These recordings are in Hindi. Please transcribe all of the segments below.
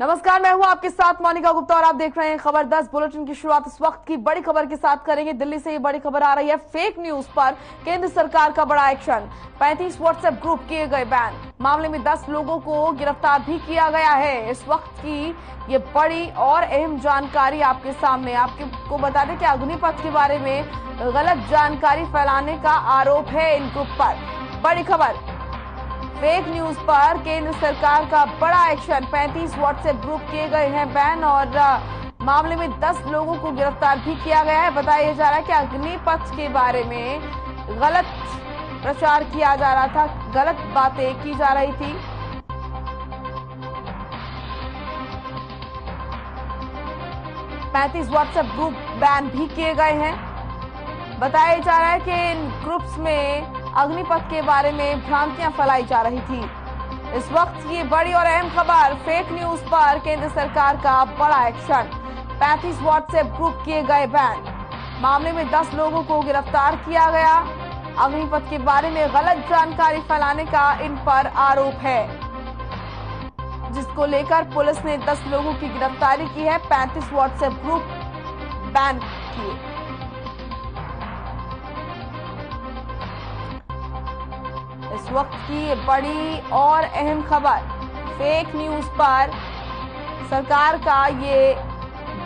नमस्कार, मैं हूं आपके साथ मोनिका गुप्ता और आप देख रहे हैं खबर 10 बुलेटिन की शुरुआत इस वक्त की बड़ी खबर के साथ करेंगे। दिल्ली से ये बड़ी खबर आ रही है। फेक न्यूज पर केंद्र सरकार का बड़ा एक्शन। 35 व्हाट्सएप ग्रुप किए गए बैन। मामले में 10 लोगों को गिरफ्तार भी किया गया है। इस वक्त की ये बड़ी और अहम जानकारी आपके सामने। आपको बता दें कि अग्निपथ के बारे में गलत जानकारी फैलाने का आरोप है इन ग्रुप पर। बड़ी खबर, फेक न्यूज पर केंद्र सरकार का बड़ा एक्शन। 35 व्हाट्सएप ग्रुप किए गए हैं बैन और मामले में 10 लोगों को गिरफ्तार भी किया गया है। बताया जा रहा है कि अग्निपथ के बारे में गलत प्रचार किया जा रहा था, गलत बातें की जा रही थी। पैंतीस व्हाट्सएप ग्रुप बैन भी किए गए हैं। बताया जा रहा है कि इन ग्रुप्स में अग्निपथ के बारे में भ्रांतियां फैलाई जा रही थी। इस वक्त की बड़ी और अहम खबर, फेक न्यूज पर केंद्र सरकार का बड़ा एक्शन। 35 व्हाट्सएप ग्रुप किए गए बैन। मामले में 10 लोगों को गिरफ्तार किया गया। अग्निपथ के बारे में गलत जानकारी फैलाने का इन पर आरोप है, जिसको लेकर पुलिस ने 10 लोगों की गिरफ्तारी की है। 35 व्हाट्सएप ग्रुप बैन किए। इस वक्त की बड़ी और अहम खबर, फेक न्यूज पर सरकार का ये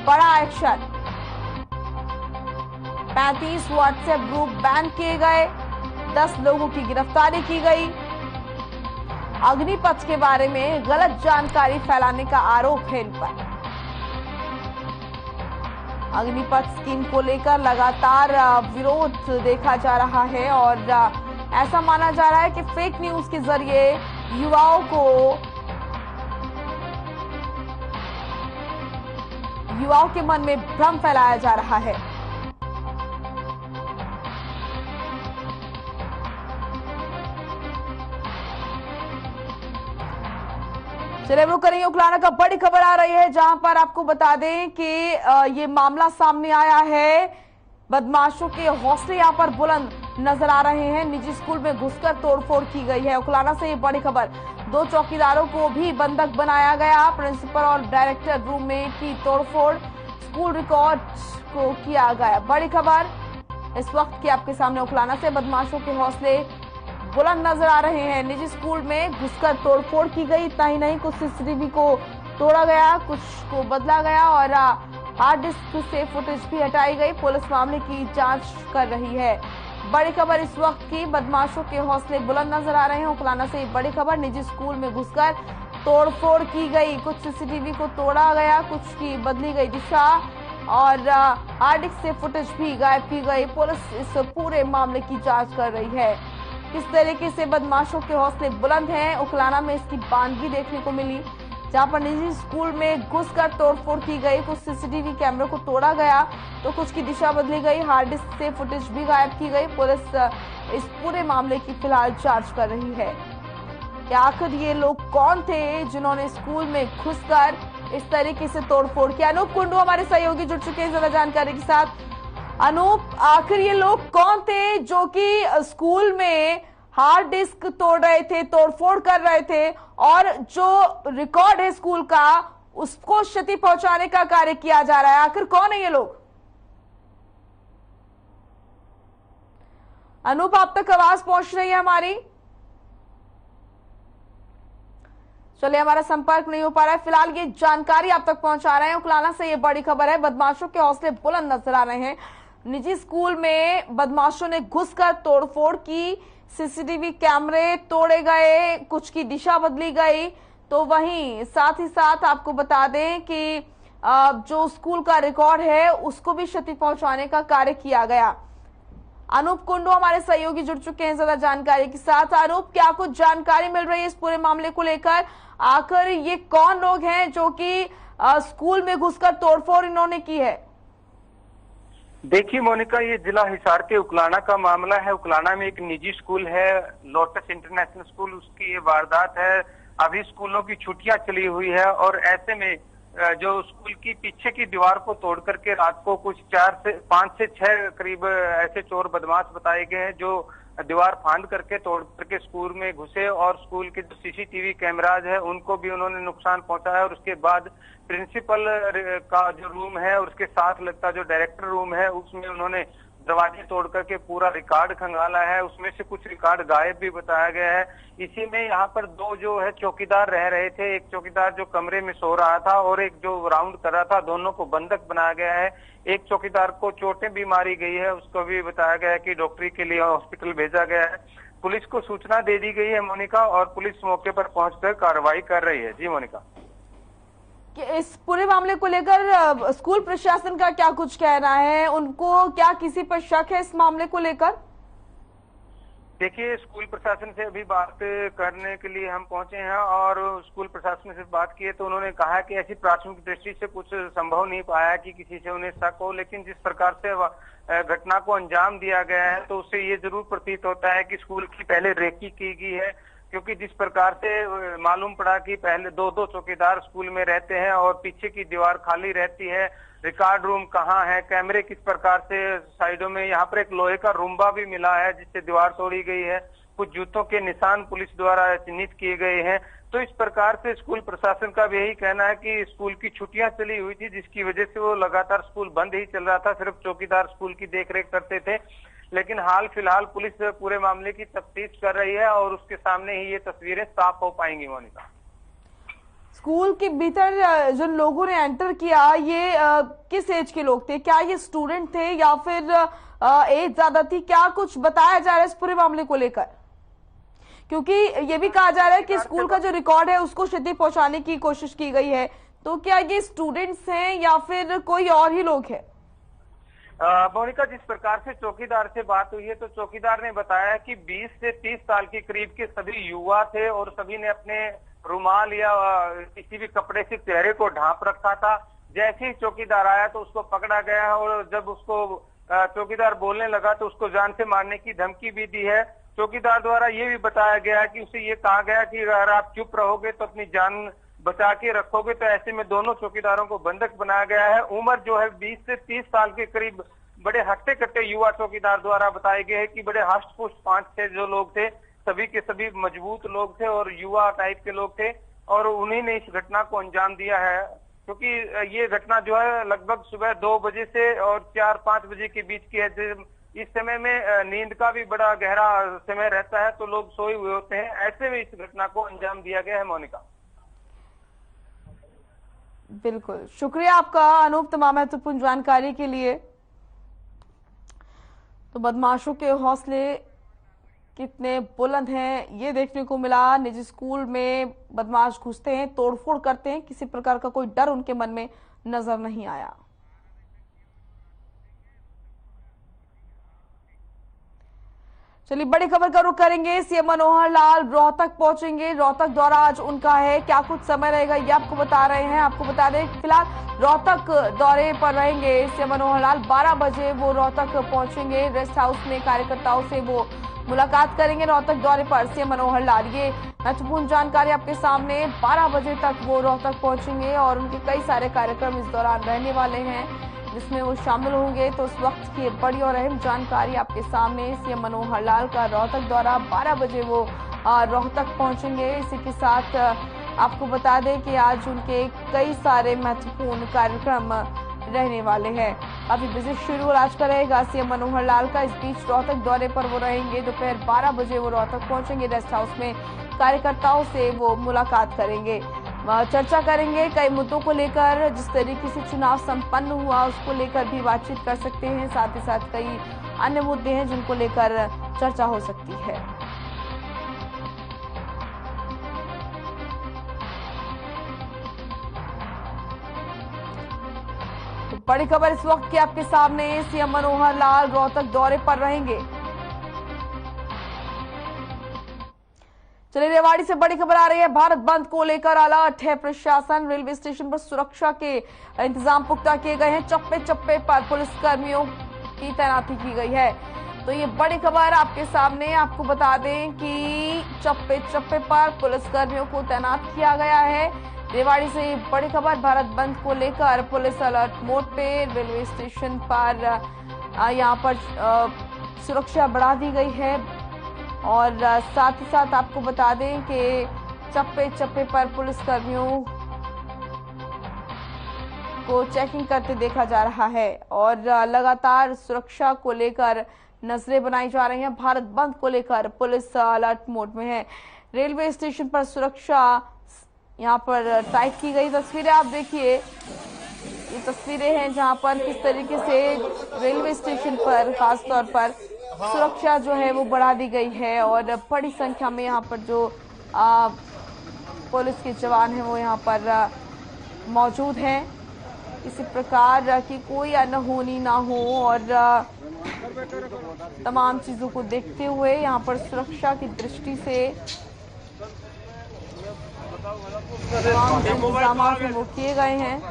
बड़ा एक्शन। 35 व्हाट्सएप ग्रुप बैन किए गए, 10 लोगों की गिरफ्तारी की गई। अग्निपथ के बारे में गलत जानकारी फैलाने का आरोप है इन पर। अग्निपथ स्कीम को लेकर लगातार विरोध देखा जा रहा है और ऐसा माना जा रहा है कि फेक न्यूज के जरिए युवाओं के मन में भ्रम फैलाया जा रहा है। चलिए रुक करेंगे, उकलाना का बड़ी खबर आ रही है, जहां पर आपको बता दें कि ये मामला सामने आया है। बदमाशों के हौसले यहां पर बुलंद नजर आ रहे हैं। निजी स्कूल में घुसकर तोड़फोड़ की गई है। उकलाना से ये बड़ी खबर, 2 चौकीदारों को भी बंधक बनाया गया। प्रिंसिपल और डायरेक्टर रूम में की तोड़फोड़, स्कूल रिकॉर्ड को किया गया। बड़ी खबर इस वक्त की आपके सामने। उकलाना से बदमाशों के हौसले बुलंद नजर आ रहे हैं। निजी स्कूल में घुसकर तोड़फोड़ की गई। इतना ही नहीं, कुछ सीसीटीवी को तोड़ा गया, कुछ को बदला गया और हार्ड डिस्क से फुटेज भी हटाई गई। पुलिस मामले की जांच कर रही है। बड़ी खबर इस वक्त की, बदमाशों के हौसले बुलंद नजर आ रहे हैं। उकलाना से बड़ी खबर, निजी स्कूल में घुसकर तोड़फोड़ की गई, कुछ सीसीटीवी को तोड़ा गया, कुछ की बदली गई दिशा और हार्ड डिस्क से फुटेज भी गायब की गई। पुलिस इस पूरे मामले की जांच कर रही है। किस तरीके से बदमाशों के हौसले बुलंद हैं, उकलाना में इसकी बानगी देखने को मिली, जहां पर निजी स्कूल में घुसकर तोड़फोड़ की गई, कुछ सीसीटीवी कैमरे को तोड़ा गया तो कुछ की दिशा बदली गई, हार्ड डिस्क से फुटेज भी गायब की गई। पुलिस इस पूरे मामले की फिलहाल जांच कर रही है कि आखिर ये लोग कौन थे जिन्होंने स्कूल में घुसकर इस तरीके से तोड़फोड़ किया। अनूप कुंडू हमारे सहयोगी जुड़ चुके हैं ज्यादा जानकारी के साथ। अनूप, आखिर ये लोग कौन थे जो कि स्कूल में हार्ड डिस्क तोड़ रहे थे, तोड़फोड़ कर रहे थे और जो रिकॉर्ड है स्कूल का उसको क्षति पहुंचाने का कार्य किया जा रहा है? आखिर कौन है ये लोग? अनूप, आप तक आवाज पहुंच रही है हमारी? चलिए, हमारा संपर्क नहीं हो पा रहा है। फिलहाल ये जानकारी आप तक पहुंचा रहे हैं। उकलाना से ये बड़ी खबर है, बदमाशों के हौसले बुलंद नजर आ रहे हैं। निजी स्कूल में बदमाशों ने घुसकर तोड़फोड़ की, सीसीटीवी कैमरे तोड़े गए, कुछ की दिशा बदली गई। तो वहीं साथ ही साथ आपको बता दें कि जो स्कूल का रिकॉर्ड है उसको भी क्षति पहुंचाने का कार्य किया गया। अनूप कुंडू हमारे सहयोगी जुड़ चुके हैं ज्यादा जानकारी के साथ। अनूप, क्या कुछ जानकारी मिल रही है इस पूरे मामले को लेकर? आखिर ये कौन लोग हैं जो कि स्कूल में घुसकर तोड़फोड़ इन्होंने की है? देखिए मोनिका, ये जिला हिसार के उकलाना का मामला है। उकलाना में एक निजी स्कूल है, लोटस इंटरनेशनल स्कूल, उसकी ये वारदात है। अभी स्कूलों की छुट्टियां चली हुई है और ऐसे में जो स्कूल की पीछे की दीवार को तोड़ करके रात को कुछ 5 से 6 करीब ऐसे चोर बदमाश बताए गए हैं जो दीवार फांद करके तोड़ करके स्कूल में घुसे और स्कूल के जो सीसीटीवी कैमराज है उनको भी उन्होंने नुकसान पहुंचाया। और उसके बाद प्रिंसिपल का जो रूम है और उसके साथ लगता जो डायरेक्टर रूम है उसमें उन्होंने दरवाजे तोड़ करके पूरा रिकॉर्ड खंगाला है। उसमें से कुछ रिकॉर्ड गायब भी बताया गया है। इसी में यहाँ पर दो जो है चौकीदार रह रहे थे, एक चौकीदार जो कमरे में सो रहा था और एक जो राउंड कर रहा था, दोनों को बंधक बनाया गया है। एक चौकीदार को चोटें भी मारी गई है, उसको भी बताया गया है कि डॉक्टरी के लिए हॉस्पिटल भेजा गया है। पुलिस को सूचना दे दी गई है मोनिका, और पुलिस मौके पर पहुंचकर कार्रवाई कर रही है। जी मोनिका, कि इस पूरे मामले को लेकर स्कूल प्रशासन का क्या कुछ कहना है? उनको क्या किसी पर शक है इस मामले को लेकर? देखिए, स्कूल प्रशासन से अभी बात करने के लिए हम पहुंचे हैं और स्कूल प्रशासन से बात की है तो उन्होंने कहा कि ऐसी प्राथमिक दृष्टि से कुछ संभव नहीं पाया कि किसी से उन्हें शक हो, लेकिन जिस प्रकार से घटना को अंजाम दिया गया है तो उससे ये जरूर प्रतीत होता है कि स्कूल की पहले रेकी की गई है। क्योंकि जिस प्रकार से मालूम पड़ा कि पहले दो चौकीदार स्कूल में रहते हैं और पीछे की दीवार खाली रहती है, रिकॉर्ड रूम कहाँ है, कैमरे किस प्रकार से साइडों में, यहाँ पर एक लोहे का रुम्बा भी मिला है जिससे दीवार तोड़ी गई है, कुछ जूतों के निशान पुलिस द्वारा चिन्हित किए गए हैं। तो इस प्रकार से स्कूल प्रशासन का भी यही कहना है कि स्कूल की छुट्टियां चली हुई थी जिसकी वजह से वो लगातार स्कूल बंद ही चल रहा था, सिर्फ चौकीदार स्कूल की देखरेख करते थे। लेकिन हाल फिलहाल पुलिस पूरे मामले की तफ्तीश कर रही है और उसके सामने ही ये तस्वीरें साफ हो पाएंगी। मोनिका, स्कूल के भीतर जिन लोगों ने एंटर किया ये किस एज के लोग थे? क्या ये स्टूडेंट थे या फिर एज ज्यादा थी? क्या कुछ बताया जा रहा है इस पूरे मामले को लेकर? क्योंकि ये भी कहा जा रहा है कि स्कूल का जो रिकॉर्ड है उसको क्षति पहुंचाने की कोशिश की गई है, तो क्या ये स्टूडेंट्स हैं या फिर कोई और ही लोग हैं? मोनिका, जिस प्रकार से चौकीदार से बात हुई है तो चौकीदार ने बताया कि 20 से 30 साल के करीब के सभी युवा थे और सभी ने अपने रुमाल या किसी भी कपड़े से चेहरे को ढांप रखा था। जैसे ही चौकीदार आया तो उसको पकड़ा गया और जब उसको चौकीदार बोलने लगा तो उसको जान से मारने की धमकी भी दी है। चौकीदार द्वारा ये भी बताया गया कि उसे ये कहा गया कि अगर आप चुप रहोगे तो अपनी जान बचा के रखोगे। तो ऐसे में दोनों चौकीदारों को बंधक बनाया गया है। उम्र जो है 20 से 30 साल के करीब बड़े हट्टे कट्टे युवा चौकीदार द्वारा बताए गए हैं कि बड़े हष्ट पुष्ट 5-6 जो लोग थे, सभी के सभी मजबूत लोग थे और युवा टाइप के लोग थे और उन्हीं ने इस घटना को अंजाम दिया है। क्योंकि ये घटना जो है लगभग सुबह 2 बजे से और 4-5 बजे के बीच की है। इस समय में नींद का भी बड़ा गहरा समय रहता है तो लोग सोए हुए होते हैं। ऐसे में इस घटना को अंजाम दिया गया है। मोनिका, बिल्कुल, शुक्रिया आपका अनूप तमाम महत्वपूर्ण जानकारी के लिए। तो बदमाशों के हौसले कितने बुलंद हैं ये देखने को मिला। निजी स्कूल में बदमाश घुसते हैं, तोड़फोड़ करते हैं, किसी प्रकार का कोई डर उनके मन में नजर नहीं आया। चलिए बड़ी खबर का रुख करेंगे। सीएम मनोहर लाल रोहतक पहुंचेंगे। रोहतक दौरा आज उनका है, क्या कुछ समय रहेगा ये आपको बता रहे हैं। आपको बता दें फिलहाल रोहतक दौरे पर रहेंगे सीएम मनोहर लाल। 12 बजे वो रोहतक पहुंचेंगे। रेस्ट हाउस में कार्यकर्ताओं से वो मुलाकात करेंगे। रोहतक दौरे पर सीएम मनोहर लाल, ये महत्वपूर्ण जानकारी आपके सामने। 12 बजे तक वो रोहतक पहुंचेंगे और उनके कई सारे कार्यक्रम इस दौरान रहने वाले हैं जिसमें वो शामिल होंगे। तो उस वक्त की बड़ी और अहम जानकारी आपके सामने। सीएम मनोहर लाल का रोहतक दौरा, 12 बजे वो रोहतक पहुंचेंगे। इसी के साथ आपको बता दें कि आज उनके कई सारे महत्वपूर्ण कार्यक्रम रहने वाले हैं। अभी बिजी शेड्यूल आज का रहेगा सीएम मनोहर लाल का। इस बीच रोहतक दौरे पर वो रहेंगे। दोपहर 12 बजे वो रोहतक पहुंचेंगे। रेस्ट हाउस में कार्यकर्ताओं से वो मुलाकात करेंगे, चर्चा करेंगे कई मुद्दों को लेकर। जिस तरीके से चुनाव संपन्न हुआ उसको लेकर भी बातचीत कर सकते हैं। साथ ही साथ कई अन्य मुद्दे हैं जिनको लेकर चर्चा हो सकती है। तो बड़ी खबर इस वक्त की आपके सामने। सीएम मनोहर लाल रोहतक दौरे पर रहेंगे। चलिए रेवाड़ी से बड़ी खबर आ रही है। भारत बंद को लेकर अलर्ट है प्रशासन। रेलवे स्टेशन पर सुरक्षा के इंतजाम पुख्ता किए गए हैं। चप्पे चप्पे पर पुलिसकर्मियों की तैनाती की गई है। तो ये बड़ी खबर आपके सामने। आपको बता दें कि चप्पे चप्पे पर पुलिसकर्मियों को तैनात किया गया है। रेवाड़ी से बड़ी खबर, भारत बंद को लेकर पुलिस अलर्ट मोड पे। रेलवे स्टेशन पर यहाँ पर सुरक्षा बढ़ा दी गई है। और साथ ही साथ आपको बता दें कि चप्पे चप्पे पर पुलिसकर्मियों को चेकिंग करते देखा जा रहा है और लगातार सुरक्षा को लेकर नजरें बनाई जा रही हैं। भारत बंद को लेकर पुलिस अलर्ट मोड में है। रेलवे स्टेशन पर सुरक्षा यहां पर टाइट की गई। तस्वीरें आप देखिए, ये तस्वीरें हैं जहां पर किस तरीके से रेलवे स्टेशन पर खासतौर पर सुरक्षा जो है वो बढ़ा दी गई है और बड़ी संख्या में यहां पर जो पुलिस के जवान हैं वो यहां पर मौजूद हैं। इसी प्रकार की कोई अनहोनी ना हो और तमाम चीजों को देखते हुए यहां पर सुरक्षा की दृष्टि से तमाम इंतजाम हैं वो किए गए हैं।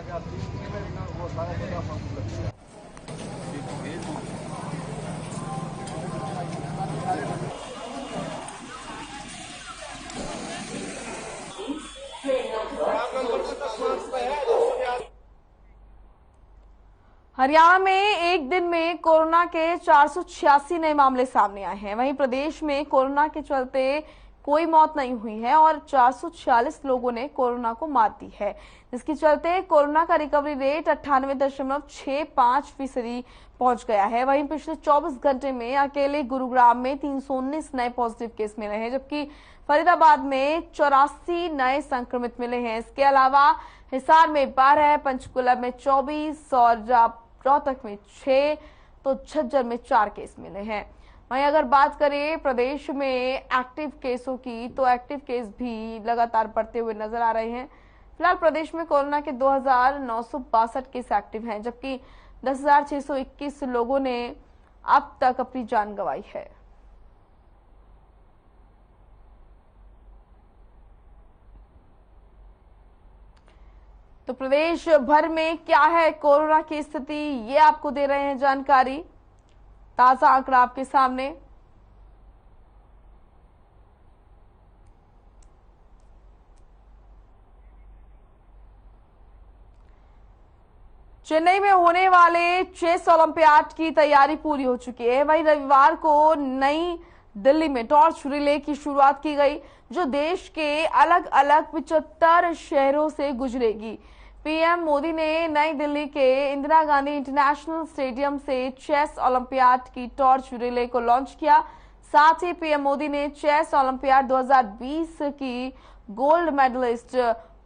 हरियाणा में एक दिन में कोरोना के 486 नए मामले सामने आए हैं। वहीं प्रदेश में कोरोना के चलते कोई मौत नहीं हुई है और 446 लोगों ने कोरोना को मात दी है, जिसके चलते कोरोना का रिकवरी रेट 98.65% पहुंच गया है। वहीं पिछले 24 घंटे में अकेले गुरुग्राम में 319 नए पॉजिटिव केस मिले हैं, जबकि फरीदाबाद में 84 नए संक्रमित मिले हैं। इसके अलावा हिसार में 12, पंचकुला में 24 और रोहतक में 6 तो झज्जर में 4 केस मिले हैं। वहीं अगर बात करें प्रदेश में एक्टिव केसों की, तो एक्टिव केस भी लगातार बढ़ते हुए नजर आ रहे हैं। फिलहाल प्रदेश में कोरोना के 2962 केस एक्टिव हैं, जबकि 10,621 लोगों ने अब तक अपनी जान गंवाई है। तो प्रदेश भर में क्या है कोरोना की स्थिति, ये आपको दे रहे हैं जानकारी। ताजा आंकड़ा आपके सामने। चेन्नई में होने वाले चेस ओलंपियाड की तैयारी पूरी हो चुकी है। वहीं रविवार को नई दिल्ली में टॉर्च रिले की शुरुआत की गई, जो देश के अलग अलग 75 शहरों से गुजरेगी। पीएम मोदी ने नई दिल्ली के इंदिरा गांधी इंटरनेशनल स्टेडियम से चेस ओलंपियाड की टॉर्च रिले को लॉन्च किया। साथ ही पीएम मोदी ने चेस ओलंपियाड 2020 की गोल्ड मेडलिस्ट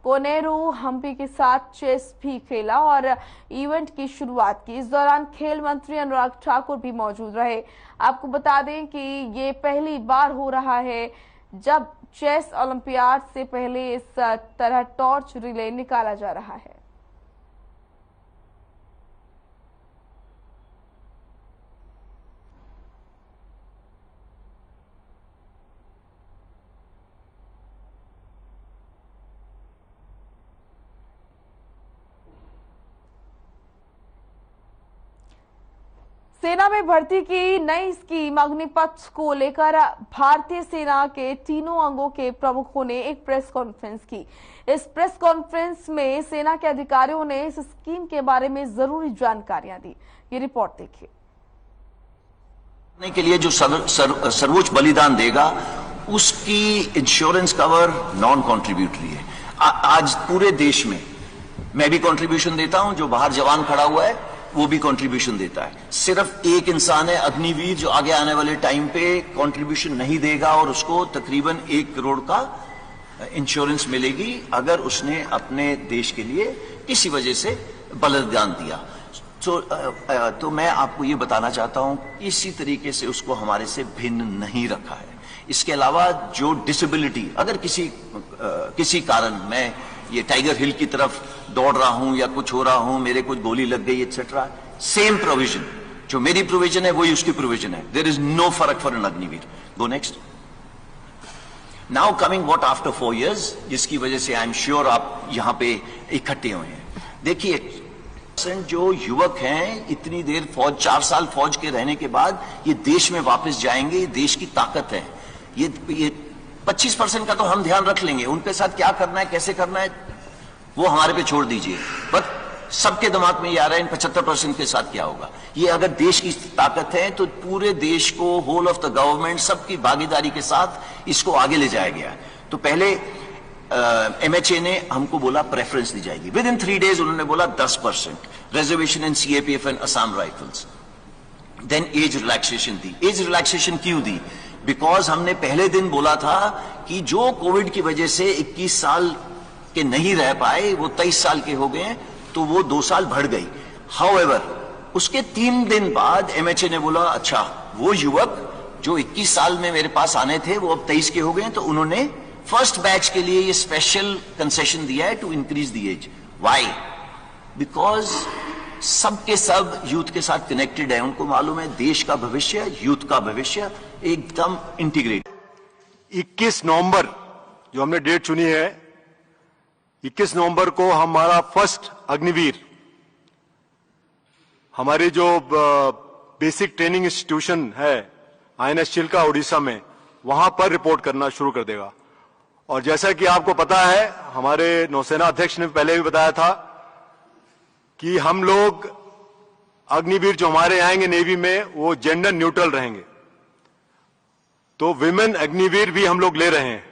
कोनेरू हम्पी के साथ चेस भी खेला और इवेंट की शुरुआत की। इस दौरान खेल मंत्री अनुराग ठाकुर भी मौजूद रहे। आपको बता दें कि ये पहली बार हो रहा है जब चेस ओलंपियाड से पहले इस तरह टॉर्च रिले निकाला जा रहा है। सेना में भर्ती की नई स्कीम अग्निपथ को लेकर भारतीय सेना के तीनों अंगों के प्रमुखों ने एक प्रेस कॉन्फ्रेंस की। इस प्रेस कॉन्फ्रेंस में सेना के अधिकारियों ने इस स्कीम के बारे में जरूरी जानकारियां दी। ये रिपोर्ट देखिए। के लिए जो सर्वोच्च बलिदान देगा उसकी इंश्योरेंस कवर नॉन कॉन्ट्रीब्यूटरी है। आज पूरे देश में मैं भी कंट्रीब्यूशन देता हूं, जो बाहर जवान खड़ा हुआ है वो भी कंट्रीब्यूशन देता है। सिर्फ एक इंसान है अग्निवीर जो आगे आने वाले टाइम पे कंट्रीब्यूशन नहीं देगा और उसको तकरीबन 1 करोड़ का इंश्योरेंस मिलेगी अगर उसने अपने देश के लिए किसी वजह से बलिदान दिया। तो मैं आपको ये बताना चाहता हूं, इसी तरीके से उसको हमारे से भिन्न नहीं रखा है। इसके अलावा जो डिसेबिलिटी, अगर किसी कारण मैं ये टाइगर हिल की तरफ दौड़ रहा हूं या कुछ हो रहा हूं, मेरे कुछ गोली लग गई एक्सेट्रा, सेम प्रोविजन, जो मेरी प्रोविजन है वही उसकी प्रोविजन है। देयर इज नो फर्क for an Agniveer. Go next. Now coming what after 4 years, जिसकी वजह से आई एम श्योर आप यहां पे इकट्ठे हुए हैं। देखिए, जो युवक हैं इतनी देर फौज, 4 साल फौज के रहने के बाद ये देश में वापस जाएंगे, ये देश की ताकत है। ये 25% का तो हम ध्यान रख लेंगे, उनके साथ क्या करना है कैसे करना है वो हमारे पे छोड़ दीजिए। बट सबके दिमाग में ये आ रहा है इन 75% के साथ क्या होगा। ये अगर देश की ताकत है तो पूरे देश को, होल ऑफ द गवर्नमेंट, सबकी भागीदारी के साथ इसको आगे ले जाया गया। तो पहले MHA ने हमको बोला प्रेफरेंस दी जाएगी। विद इन 3 days उन्होंने बोला 10% reservation in CAPF and Assam rifles. Then age relaxation दी। एज रिलैक्सेशन क्यों दी? बिकॉज हमने पहले दिन बोला था कि जो कोविड की वजह से 21 साल के नहीं रह पाए वो 23 साल के हो गए, तो वो 2 साल बढ़ गई। हाउएवर उसके 3 दिन बाद MHA ने बोला अच्छा वो युवक जो 21 साल में मेरे पास आने थे वो अब 23 के हो गए, तो उन्होंने फर्स्ट बैच के लिए ये स्पेशल कंसेशन दिया है to increase the age. Why? Because सबके सब यूथ के साथ कनेक्टेड है। उनको मालूम है देश का भविष्य, यूथ का भविष्य एकदम इंटीग्रेट। 21 नवंबर जो हमने डेट चुनी है, 21 नवंबर को हमारा फर्स्ट अग्निवीर हमारी जो बेसिक ट्रेनिंग इंस्टीट्यूशन है INS चिल्का उड़ीसा में, वहां पर रिपोर्ट करना शुरू कर देगा। और जैसा कि आपको पता है, हमारे नौसेना अध्यक्ष ने पहले भी बताया था कि हम लोग अग्निवीर जो हमारे आएंगे नेवी में वो जेंडर न्यूट्रल रहेंगे। तो विमेन अग्निवीर भी हम लोग ले रहे हैं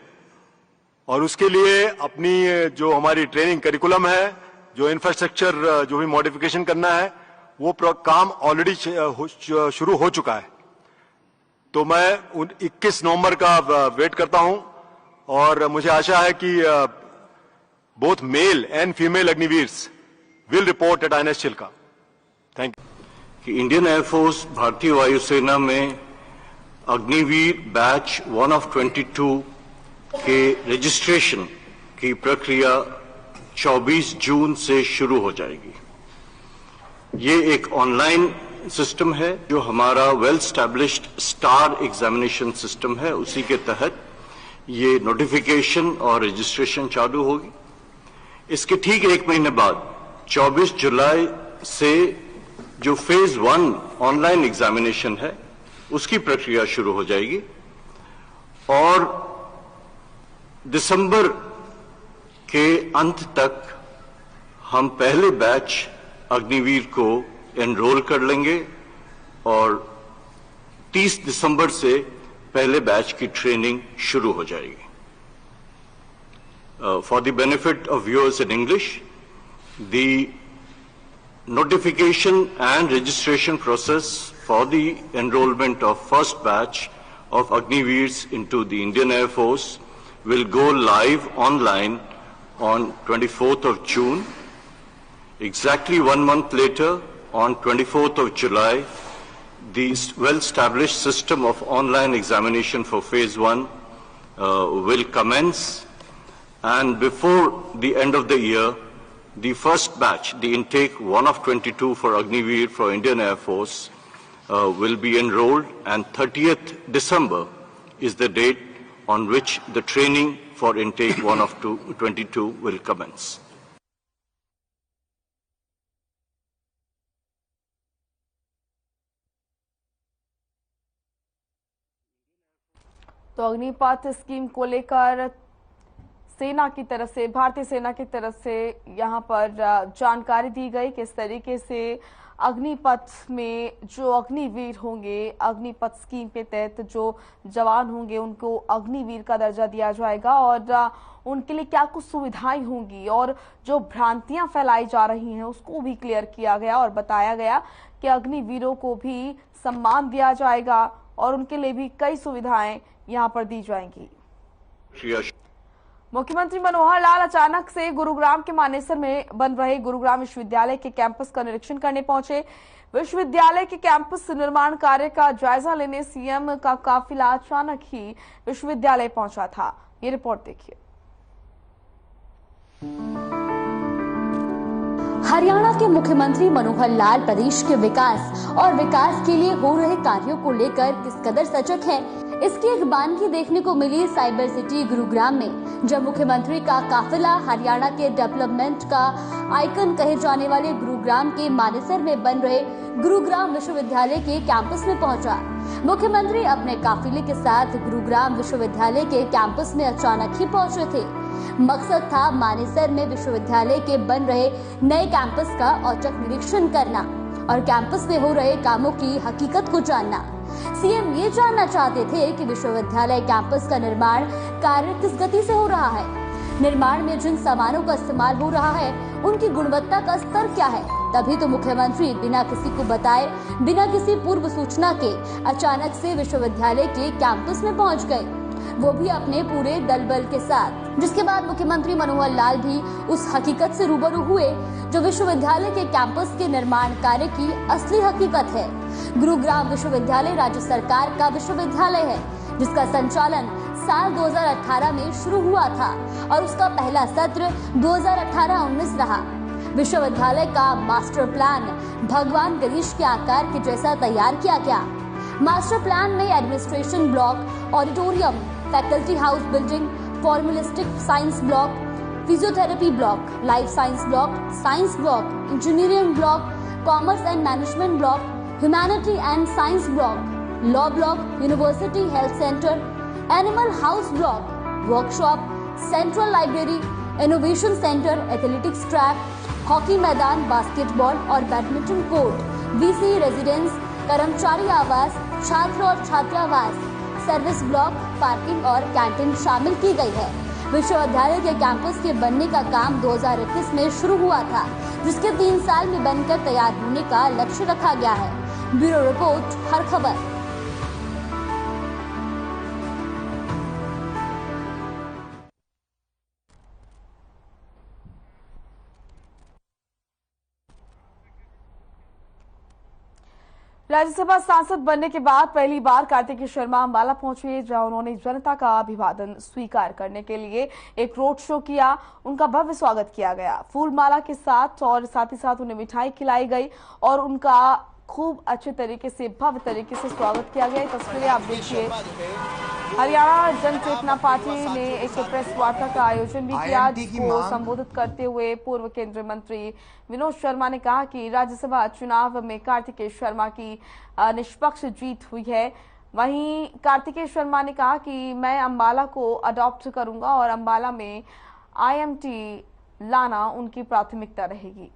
और उसके लिए अपनी जो हमारी ट्रेनिंग करिकुलम है, जो इंफ्रास्ट्रक्चर जो भी मॉडिफिकेशन करना है, वो काम ऑलरेडी शुरू हो चुका है। तो मैं 21 नवंबर का वेट करता हूं और मुझे आशा है कि both male and female Agniveers will report at INS Chilka. Thank you. कि इंडियन एयरफोर्स भारतीय वायुसेना में अग्निवीर बैच 1 of 22 के रजिस्ट्रेशन की प्रक्रिया 24 जून से शुरू हो जाएगी। ये एक ऑनलाइन सिस्टम है जो हमारा well established star examination system है, उसी के तहत ये नोटिफिकेशन और रजिस्ट्रेशन चालू होगी। इसके ठीक 1 महीने बाद 24 जुलाई से जो फेज 1 ऑनलाइन एग्जामिनेशन है उसकी प्रक्रिया शुरू हो जाएगी और दिसंबर के अंत तक हम पहले बैच अग्निवीर को एनरोल कर लेंगे और 30 दिसंबर से पहले बैच की ट्रेनिंग शुरू हो जाएगी। For the benefit of viewers in English, the notification and registration process for the enrollment of first batch of Agniveers into the Indian Air Force will go live online on 24th of June. Exactly 1 month later, on 24th of July, the well-established system of online examination for phase 1 will commence, and before the end of the year, the first batch, the intake 1 of 22 for Agniveer for Indian Air Force will be enrolled, and 30th December is the date on which the training for intake 1 of 22 will commence. तो अग्निपथ स्कीम को लेकर सेना की तरफ से, भारतीय सेना की तरफ से यहाँ पर जानकारी दी गई किस तरीके से अग्निपथ में जो अग्निवीर होंगे, अग्निपथ स्कीम के तहत जो जवान होंगे उनको अग्निवीर का दर्जा दिया जाएगा और उनके लिए क्या कुछ सुविधाएं होंगी और जो भ्रांतियां फैलाई जा रही हैं उसको भी क्लियर किया गया और बताया गया कि अग्निवीरों को भी सम्मान दिया जाएगा और उनके लिए भी कई सुविधाएं यहाँ पर दी जाएंगी। मुख्यमंत्री मनोहर लाल अचानक से गुरुग्राम के मानेसर में बन रहे गुरुग्राम विश्वविद्यालय के कैंपस का निरीक्षण करने पहुंचे। विश्वविद्यालय के कैंपस निर्माण कार्य का जायजा लेने सीएम का काफिला अचानक ही विश्वविद्यालय पहुंचा था। ये रिपोर्ट देखिए। हरियाणा के मुख्यमंत्री मनोहर लाल प्रदेश के विकास और विकास के लिए हो रहे कार्यों को लेकर किस कदर सजग हैं, इसकी एक बानगी देखने को मिली साइबर सिटी गुरुग्राम में, जब मुख्यमंत्री का काफिला हरियाणा के डेवलपमेंट का आइकन कहे जाने वाले गुरुग्राम के मानेसर में बन रहे गुरुग्राम विश्वविद्यालय के कैंपस में पहुंचा। मुख्यमंत्री अपने काफिले के साथ गुरुग्राम विश्वविद्यालय के कैंपस में अचानक ही पहुंचे थे। मकसद था मानेसर में विश्वविद्यालय के बन रहे नए कैंपस का औचक निरीक्षण करना और कैंपस में हो रहे कामों की हकीकत को जानना। सीएम ये जानना चाहते थे कि विश्वविद्यालय कैंपस का निर्माण कार्य किस गति से हो रहा है, निर्माण में जिन सामानों का इस्तेमाल हो रहा है उनकी गुणवत्ता का स्तर क्या है। तभी तो मुख्यमंत्री बिना किसी को बताए, बिना किसी पूर्व सूचना के अचानक से विश्वविद्यालय के कैंपस में पहुंच गए, वो भी अपने पूरे दल बल के साथ। जिसके बाद मुख्यमंत्री मनोहर लाल भी उस हकीकत से रूबरू हुए जो विश्वविद्यालय के कैंपस के निर्माण कार्य की असली हकीकत है। गुरुग्राम विश्वविद्यालय राज्य सरकार का विश्वविद्यालय है जिसका संचालन साल 2018 में शुरू हुआ था और उसका पहला सत्र 2018-19 रहा। विश्वविद्यालय का मास्टर प्लान भगवान गणेश के आकार के जैसा तैयार किया गया। मास्टर प्लान में administration block, auditorium, faculty house building, formulistic science block, physiotherapy block, life science block, engineering block, commerce and management block, humanity and science block, law block, university health centre, animal house block, workshop, central library, innovation centre, athletics track, hockey मैदान, बास्केटबॉल और बैडमिंटन कोर्ट, वीसी रेजिडेंस, कर्मचारी आवास, छात्र और छात्रावास, सर्विस ब्लॉक, पार्किंग और कैंटीन शामिल की गई है। विश्वविद्यालय के कैंपस के बनने का काम 2021 में शुरू हुआ था जिसके 3 साल में बनकर तैयार होने का लक्ष्य रखा गया है। ब्यूरो रिपोर्ट, हर खबर। राज्यसभा सांसद बनने के बाद पहली बार कार्तिकेय शर्मा अंबाला पहुंचे जहां उन्होंने जनता का अभिवादन स्वीकार करने के लिए एक रोड शो किया। उनका भव्य स्वागत किया गया फूलमाला के साथ और साथ ही साथ उन्हें मिठाई खिलाई गई और उनका खूब अच्छे तरीके से भव्य तरीके से स्वागत किया गया। तस्वीरें आप देखिए। हरियाणा जन चेतना पार्टी ने एक प्रेस वार्ता का आयोजन भी किया जिसको संबोधित करते हुए पूर्व केंद्रीय मंत्री विनोद शर्मा ने कहा कि राज्यसभा चुनाव में कार्तिकेय शर्मा की निष्पक्ष जीत हुई है। वहीं कार्तिकेय शर्मा ने कहा कि मैं अंबाला को अडॉप्ट करूंगा और अंबाला में IMT लाना उनकी प्राथमिकता रहेगी।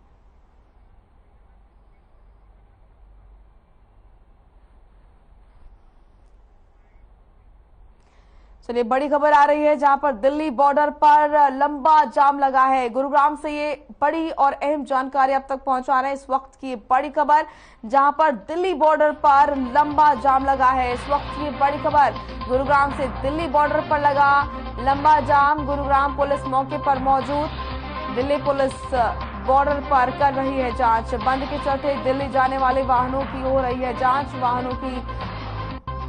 चलिए बड़ी खबर आ रही है जहां पर दिल्ली बॉर्डर पर लंबा जाम लगा है। गुरुग्राम से ये बड़ी और अहम जानकारी अब तक पहुंचा रहे हैं इस वक्त की बड़ी खबर जहां पर दिल्ली बॉर्डर पर लंबा जाम लगा है। इस वक्त की बड़ी खबर गुरुग्राम से दिल्ली बॉर्डर पर लगा लंबा जाम। गुरुग्राम पुलिस मौके पर मौजूद। दिल्ली पुलिस बॉर्डर पर कर रही है जांच। बंद के चलते दिल्ली जाने वाले वाहनों की हो रही है जांच। वाहनों की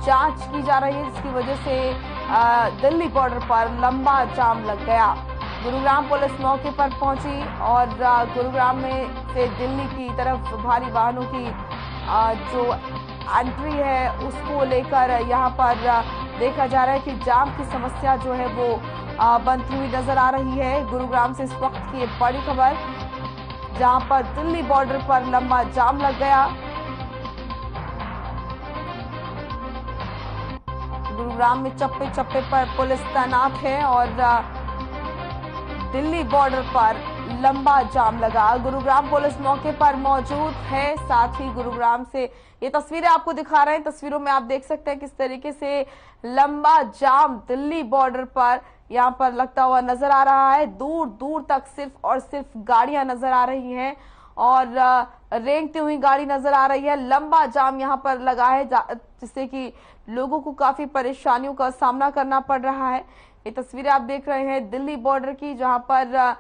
जांच की जा रही है जिसकी वजह से दिल्ली बॉर्डर पर लंबा जाम लग गया। गुरुग्राम पुलिस मौके पर पहुंची और गुरुग्राम में से दिल्ली की तरफ भारी वाहनों की जो एंट्री है उसको लेकर यहां पर देखा जा रहा है कि जाम की समस्या जो है वो बनती हुई नजर आ रही है। गुरुग्राम से इस वक्त की बड़ी खबर जहां पर दिल्ली बॉर्डर पर लंबा जाम लग गया। गुरुग्राम में चप्पे चप्पे पर पुलिस तैनात है और दिल्ली बॉर्डर पर लंबा जाम लगा। गुरुग्राम पुलिस मौके पर मौजूद है। साथ ही गुरुग्राम से ये तस्वीरें आपको दिखा रहे हैं। तस्वीरों में आप देख सकते हैं किस तरीके से लंबा जाम दिल्ली बॉर्डर पर यहाँ पर लगता हुआ नजर आ रहा है। दूर दूर तक सिर्फ और सिर्फ गाड़ियां नजर आ रही हैं और रेंगती हुई गाड़ी नजर आ रही है। लंबा जाम यहाँ पर लगा है जिससे कि लोगों को काफी परेशानियों का सामना करना पड़ रहा है। ये तस्वीरें आप देख रहे हैं दिल्ली बॉर्डर की जहां पर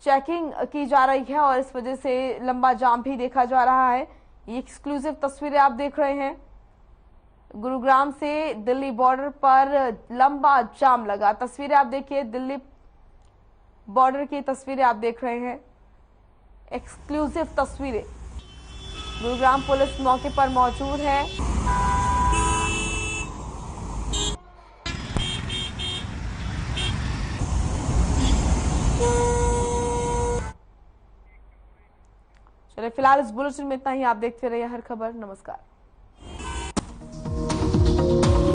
चेकिंग की जा रही है और इस वजह से लंबा जाम भी देखा जा रहा है। ये एक्सक्लूसिव तस्वीरें आप देख रहे हैं। गुरुग्राम से दिल्ली बॉर्डर पर लंबा जाम लगा। तस्वीरें आप देखिए दिल्ली बॉर्डर की तस्वीरें आप देख रहे हैं। एक्सक्लूसिव तस्वीरें। गुरुग्राम पुलिस मौके पर मौजूद है। चलिए फिलहाल इस बुलेटिन में इतना ही। आप देखते रहिए हर खबर। नमस्कार।